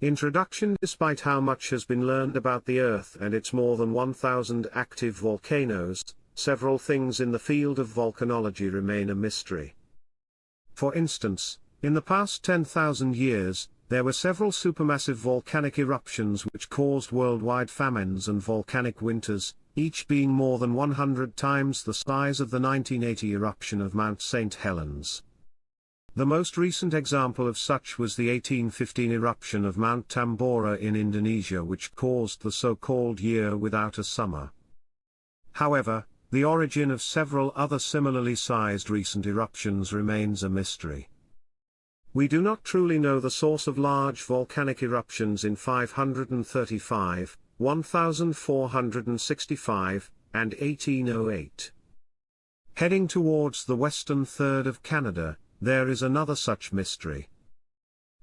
Introduction. Despite how much has been learned about the Earth and its more than 1,000 active volcanoes, several things in the field of volcanology remain a mystery. For instance, in the past 10,000 years, there were several supermassive volcanic eruptions which caused worldwide famines and volcanic winters, each being more than 100 times the size of the 1980 eruption of Mount St. Helens. The most recent example of such was the 1815 eruption of Mount Tambora in Indonesia, which caused the so-called year without a summer. However, the origin of several other similarly sized recent eruptions remains a mystery. We do not truly know the source of large volcanic eruptions in 535, 1465, and 1808. Heading towards the western third of Canada, there is another such mystery.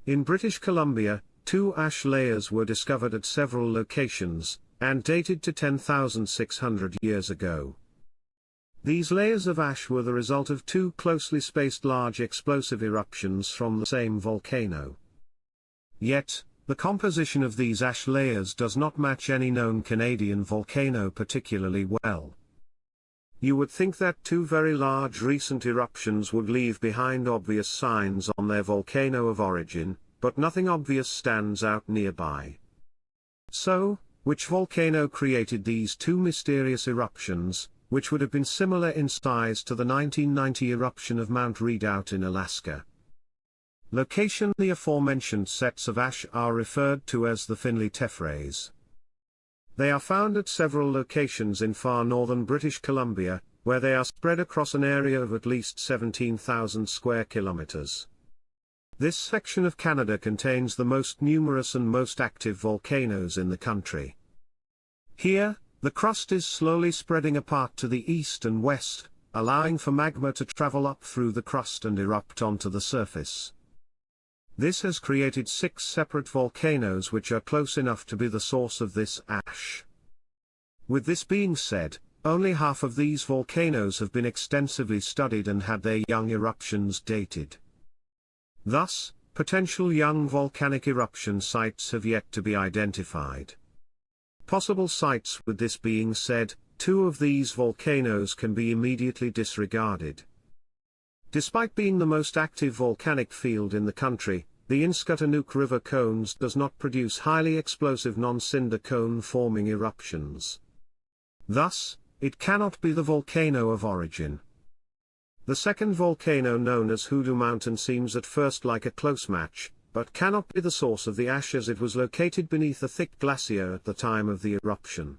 In British Columbia, 2 ash layers were discovered at several locations, and dated to 10,600 years ago. These layers of ash were the result of 2 closely spaced large explosive eruptions from the same volcano. Yet, the composition of these ash layers does not match any known Canadian volcano particularly well. You would think that 2 very large recent eruptions would leave behind obvious signs on their volcano of origin, but nothing obvious stands out nearby. So, which volcano created these 2 mysterious eruptions, which would have been similar in size to the 1990 eruption of Mount Redoubt in Alaska? Location. The aforementioned sets of ash are referred to as the Finley tephras. They are found at several locations in far northern British Columbia, where they are spread across an area of at least 17,000 square kilometers. This section of Canada contains the most numerous and most active volcanoes in the country. Here, the crust is slowly spreading apart to the east and west, allowing for magma to travel up through the crust and erupt onto the surface. This has created 6 separate volcanoes which are close enough to be the source of this ash. With this being said, only half of these volcanoes have been extensively studied and had their young eruptions dated. Thus, potential young volcanic eruption sites have yet to be identified. Possible sites. With this being said, 2 of these volcanoes can be immediately disregarded. Despite being the most active volcanic field in the country, the Inskuttanuk River cones does not produce highly explosive non-cinder cone-forming eruptions. Thus, it cannot be the volcano of origin. The second volcano, known as Hoodoo Mountain, seems at first like a close match, but cannot be the source of the ash as it was located beneath a thick glacier at the time of the eruption.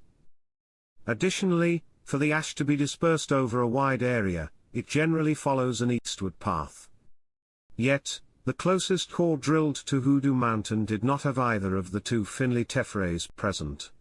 Additionally, for the ash to be dispersed over a wide area, it generally follows an eastward path. Yet, the closest core drilled to Hoodoo Mountain did not have either of the 2 Finley tephras present.